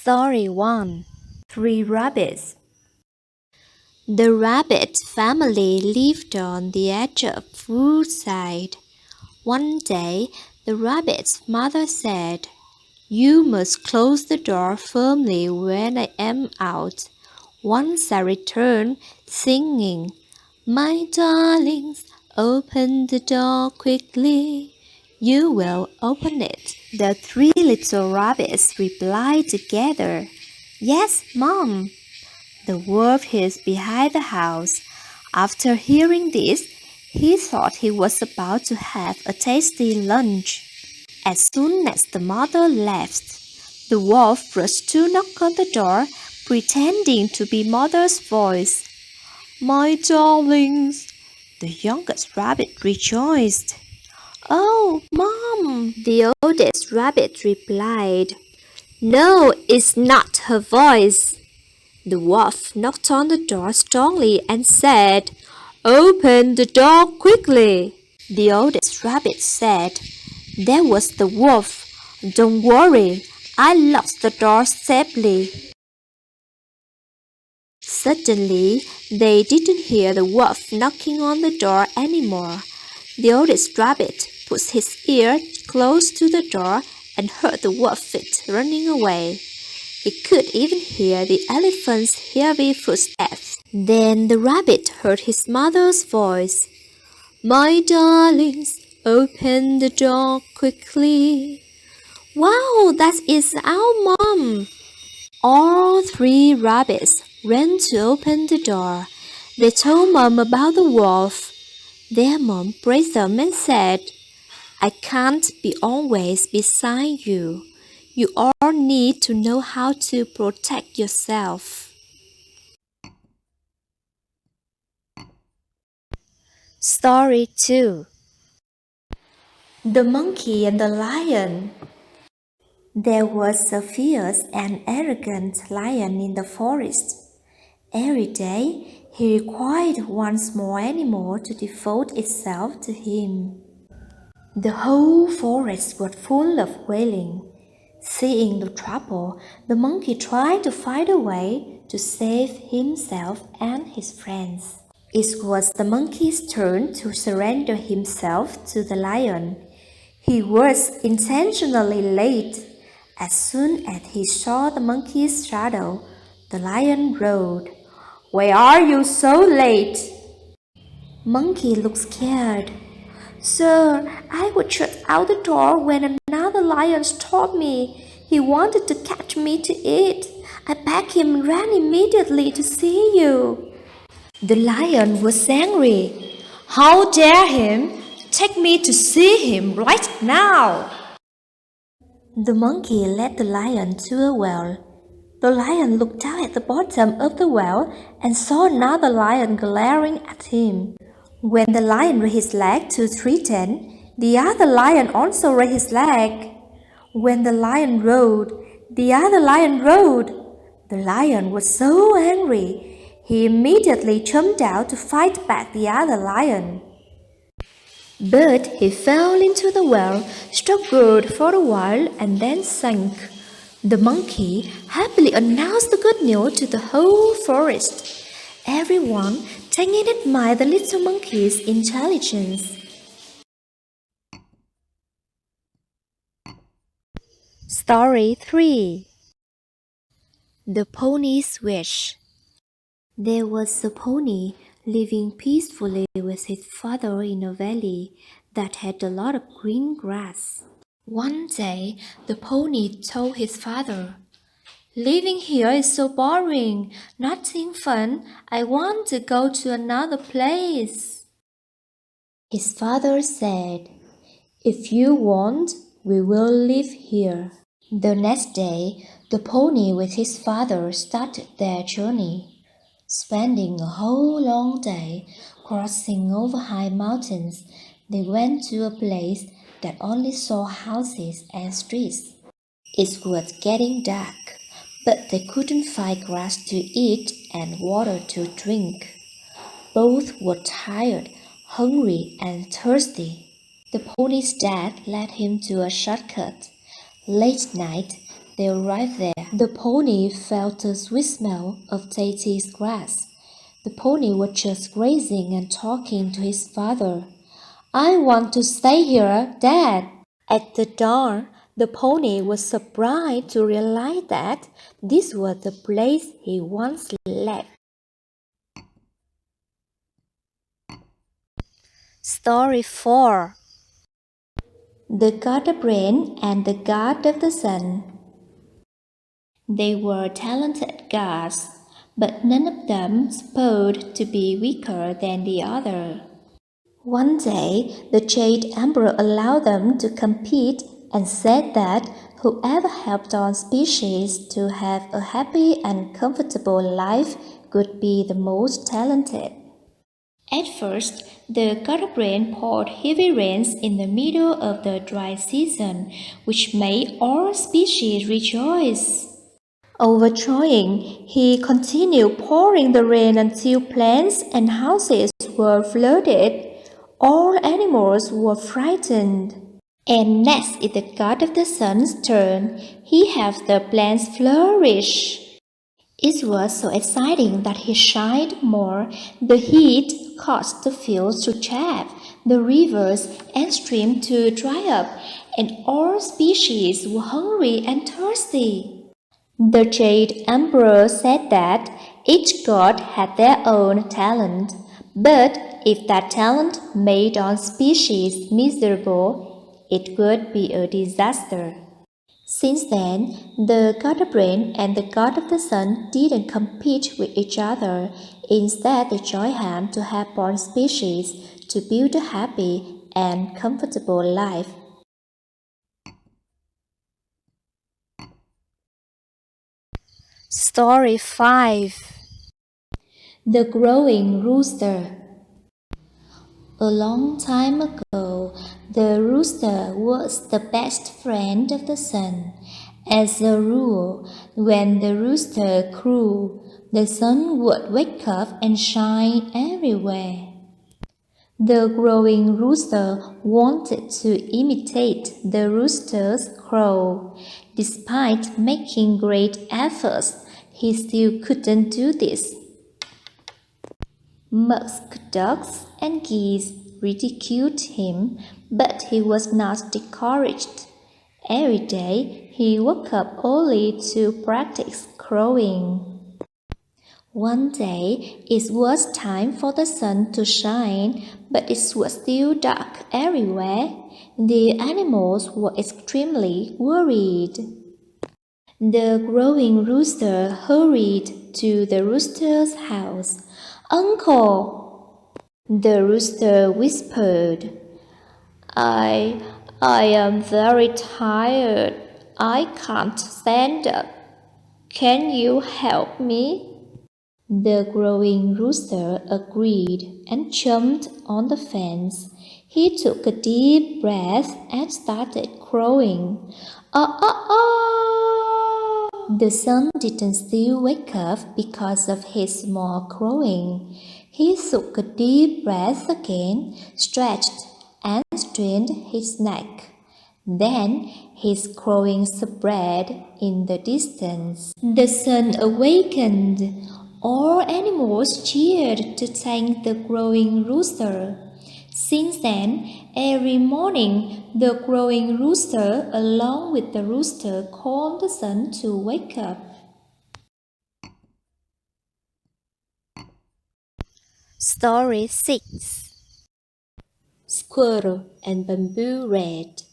Story 1. 3 Rabbits. The rabbit family lived on the edge of the woodside. One day, the rabbit's mother said, "You must close the door firmly when I am out. Once I return, singing, 'My darlings, open the door quickly.' You will open it." The 3 little rabbits replied together, "Yes, Mom." The wolf hid behind the house. After hearing this, he thought he was about to have a tasty lunch. As soon as the mother left, the wolf rushed to knock on the door, pretending to be mother's voice. "My darlings," the youngest rabbit rejoiced. "Oh, Mom," the oldest rabbit replied. "No, it's not her voice." The wolf knocked on the door strongly and said, "Open the door quickly." The oldest rabbit said, "That was the wolf. Don't worry, I locked the door safely." Suddenly, they didn't hear the wolf knocking on the door anymore. The oldest rabbit put his ear close to the door and heard the wolf feet running away. He could even hear the elephant's heavy footsteps. Then the rabbit heard his mother's voice. "My darlings, open the door quickly." "Wow, that is our Mom!" All 3 rabbits ran to open the door. They told Mom about the wolf. Their Mom praised them and said, "I can't be always beside you. You all need to know how to protect yourself." Story 2. The Monkey and the Lion. There was a fierce and arrogant lion in the forest. Every day, he required one small animal to devote itself to him. The whole forest was full of wailing. Seeing the trouble, the monkey tried to find a way to save himself and his friends. It was the monkey's turn to surrender himself to the lion. He was intentionally late. As soon as he saw the monkey's shadow, the lion roared, "Why are you so late?" Monkey looked scared. "Sir, I was shut out the door when another lion stopped me. He wanted to catch me to eat. I begged him and ran immediately to see you." The lion was angry. "How dare him? Take me to see him right now." The monkey led the lion to a well. The lion looked down at the bottom of the well and saw another lion glaring at him. When the lion raised his leg to threaten, the other lion also raised his leg. When the lion roared, the other lion roared. The lion was so angry, he immediately jumped out to fight back the other lion. But he fell into the well, struggled for a while, and then sank. The monkey happily announced the good news to the whole forest. Everyone thanked and admired the little monkey's intelligence. Story 3. The Pony's Wish. There was a pony living peacefully with his father in a valley that had a lot of green grass. One day, the pony told his father, "Living here is so boring, nothing fun. I want to go to another place." His father said, "If you want, we will live here." The next day, the pony with his father started their journey, spending a whole long day crossing over high mountains. They went to a place that only saw houses and streets. It was getting dark, but they couldn't find grass to eat and water to drink. Both were tired, hungry, and thirsty. The pony's dad led him to a shortcut. Late night, they arrived there, the pony felt the sweet smell of Tati's grass. The pony was just grazing and talking to his father. I want to stay here, Dad. At the dawn, the pony was surprised to realize that this was the place he once left. Story 4. The God of Rain and the God of the Sun. They were talented gods, but none of them supposed to be weaker than the other. One day, the Jade Emperor allowed them to compete and said that whoever helped all species to have a happy and comfortable life could be the most talented. At first, the God of Rain poured heavy rains in the middle of the dry season, which made all species rejoice. Overjoying, he continued pouring the rain until plants and houses were flooded. All animals were frightened. And next is the God of the Sun's turn. He helped the plants flourish. It was so exciting that he shined more. The heat caused the fields to chafe, the rivers and streams to dry up, and all species were hungry and thirsty. The Jade Emperor said that each god had their own talent, but if that talent made all species miserable, it would be a disaster. Since then, the God of Rain and the God of the Sun didn't compete with each other. Instead, they joined hands to help all species to build a happy and comfortable life. Story 5. The Growing Rooster. A long time ago, the rooster was the best friend of the sun. As a rule, when the rooster crew, the sun would wake up and shine everywhere. The growing rooster wanted to imitate the rooster's crow. Despite making great efforts, he still couldn't do this. Musk ducks and geese ridiculed him, but he was not discouraged. Every day he woke up early to practice crowing. One day it was time for the sun to shine, but it was still dark everywhere. The animals were extremely worried. The growing rooster hurried to the rooster's house. Uncle, the rooster whispered, I am very tired. I can't stand up. Can you help me? The growing rooster agreed and jumped on the fence. He took a deep breath and started crowing. Ah, ah, ah! The sun didn't still wake up because of his more crowing. He took a deep breath again, stretched and strained his neck. Then his crowing spread in the distance. The sun awakened. All animals cheered to thank the growing rooster. Since then, every morning, the growing rooster, along with the rooster, called the sun to wake up. Story 6. Squirrel and Bamboo Rat.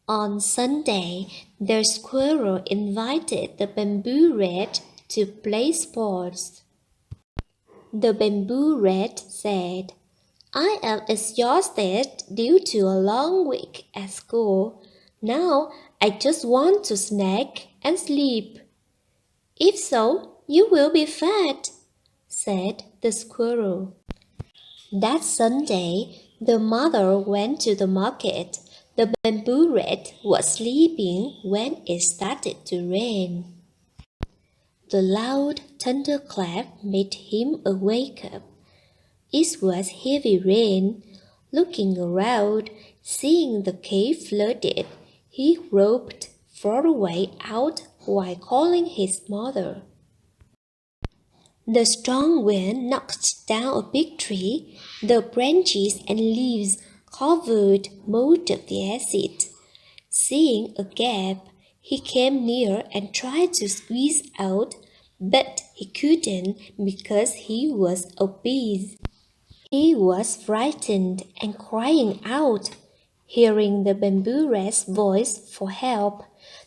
On Sunday, the squirrel invited the bamboo rat to play sports. The bamboo rat said, I am exhausted due to a long week at school. Now I just want to snack and sleep. If so, you will be fat, said the squirrel. That Sunday, the mother went to the market. The bamboo rat was sleeping when it started to rain. The loud thunderclap made him awake up. It was heavy rain. Looking around, seeing the cave flooded, he groped for a way out while calling his mother. The strong wind knocked down a big tree. The branches and leaves covered most of the acid. Seeing a gap, he came near and tried to squeeze out, but he couldn't because he was obese. He was frightened and crying out. Hearing the bamboo rat's voice for help,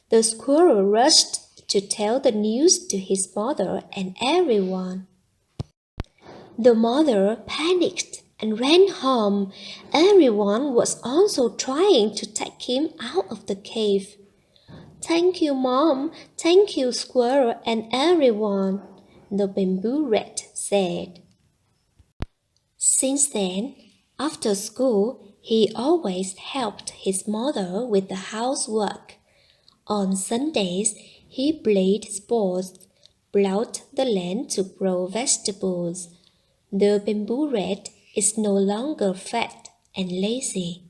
the squirrel rushed to tell the news to his mother and everyone. The mother panicked and ran home. Everyone was also trying to take him out of the cave. "Thank you, Mom. Thank you, Squirrel and everyone," the bamboo rat said. Since then, after school, he always helped his mother with the housework. On Sundays, he played sports, plowed the land to grow vegetables. The bamboo rat is no longer fat and lazy.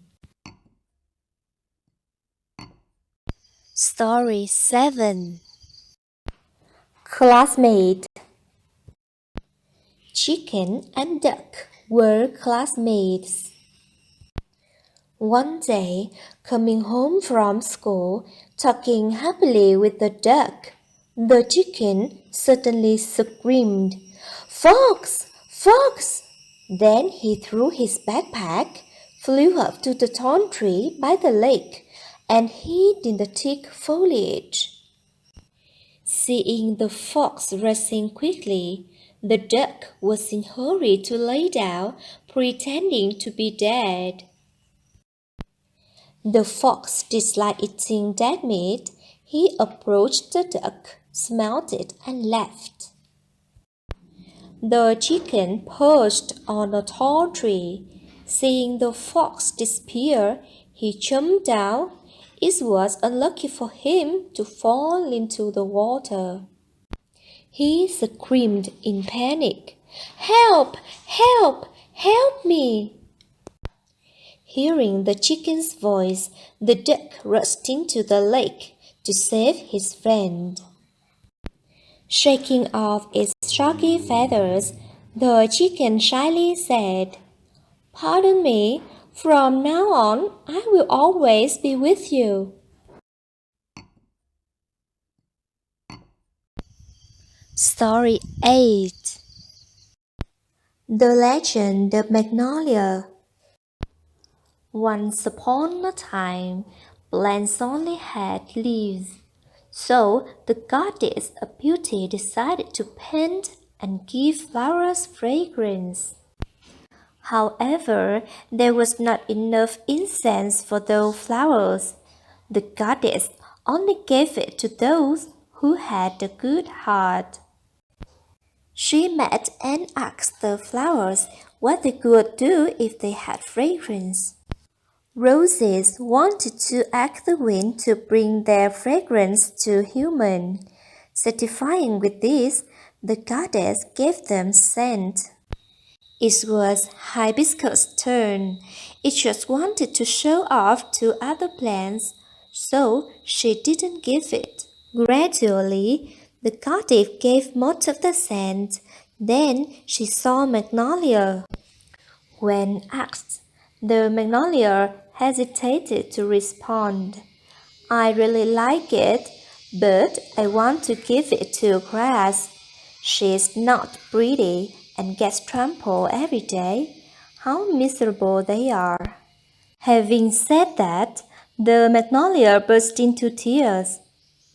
Story 7. Classmate. Chicken and duck were classmates. One day, coming home from school, talking happily with the duck, the chicken suddenly screamed, "Fox! Fox!" Then he threw his backpack, flew up to the thorn tree by the lake, and hid in the thick foliage. Seeing the fox rushing quickly, the duck was in a hurry to lay down, pretending to be dead. The fox disliked eating dead meat. He approached the duck, smelled it, and left. The chicken perched on a tall tree. Seeing the fox disappear, he jumped down. It was unlucky for him to fall into the water. He screamed in panic, "Help! Help! Help me!" Hearing the chicken's voice, the duck rushed into the lake to save his friend. Shaking off its shaggy feathers, the chicken shyly said, "Pardon me, from now on I will always be with you." Story 8. The Legend of Magnolia. Once upon a time, plants only had leaves. So the goddess of beauty decided to paint and give flowers fragrance. However, there was not enough incense for those flowers. The goddess only gave it to those who had a good heart. She met and asked the flowers what they could do if they had fragrance. Roses wanted to ask the wind to bring their fragrance to humans. Satisfying with this, the goddess gave them scent. It was hibiscus' turn. It just wanted to show off to other plants, so she didn't give it. Gradually, the goddess gave most of the scent. Then she saw magnolia. When asked, the magnolia hesitated to respond. "I really like it, but I want to give it to grass. She's not pretty and gets trampled every day. How miserable they are." Having said that, the magnolia burst into tears.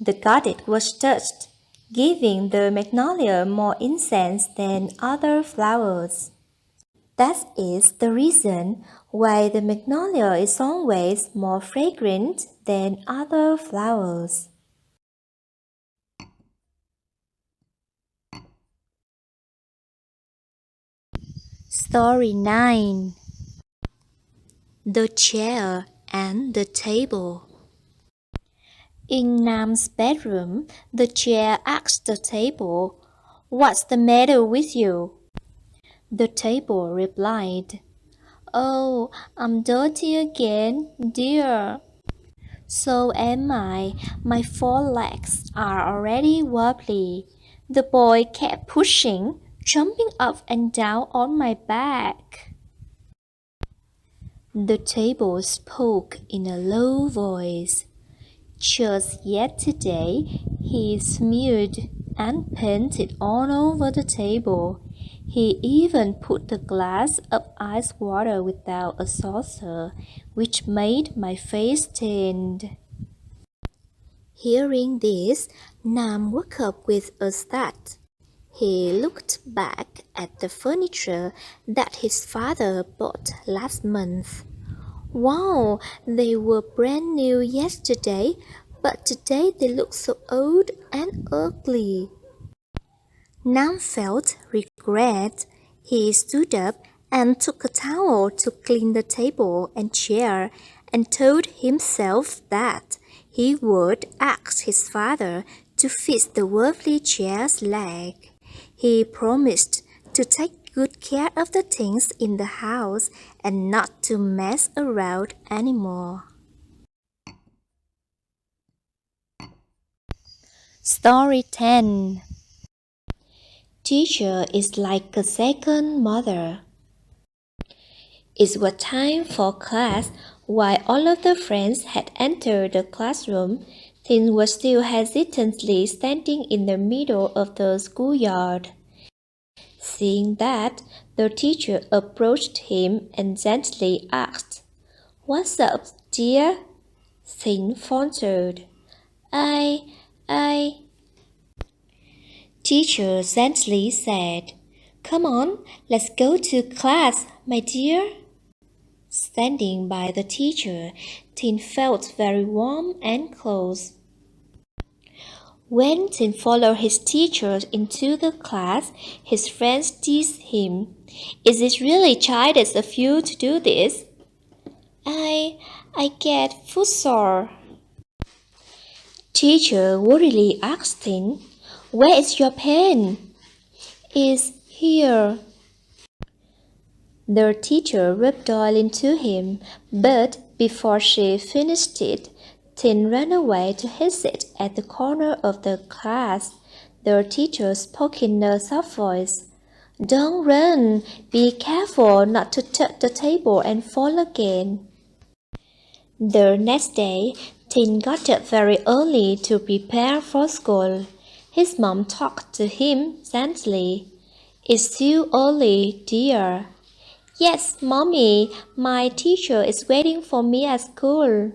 The goddess was touched, giving the magnolia more incense than other flowers. That is the reason why the magnolia is always more fragrant than other flowers. Story 9. The Chair and the Table. In Nam's bedroom, the chair asked the table, "What's the matter with you?" The table replied, "Oh, I'm dirty again, dear." So am I. My forelegs are already wobbly. The boy kept pushing, jumping up and down on my back. The table spoke in a low voice. Just yesterday, he smeared and painted all over the table. He even put a glass of ice water without a saucer, which made my face stained. Hearing this, Nam woke up with a start. He looked back at the furniture that his father bought last month. Wow, they were brand new yesterday, but today they look so old and ugly. Nam felt regret. He stood up and took a towel to clean the table and chair and told himself that he would ask his father to fix the wobbly chair's leg. He promised to take good care of the things in the house and not to mess around anymore. Story 10. Teacher is like a second mother. It was time for class. While all of the friends had entered the classroom, Tin was still hesitantly standing in the middle of the schoolyard. Seeing that, the teacher approached him and gently asked, "What's up, dear?" Tin faltered. I... Teacher gently said, "Come on, let's go to class, my dear." Standing by the teacher, Tin felt very warm and close. When Tin followed his teacher into the class, his friends teased him. "Is it really childish of you to do this?" I get footsore." Teacher worriedly asked Tin, "Where is your pen?" "It's here." The teacher rubbed oil into him, but before she finished it, Tin ran away to his seat at the corner of the class. The teacher spoke in a soft voice. "Don't run. Be careful not to touch the table and fall again." The next day, Tin got up very early to prepare for school. His mom talked to him gently. "It's too early, dear." "Yes, Mommy, my teacher is waiting for me at school."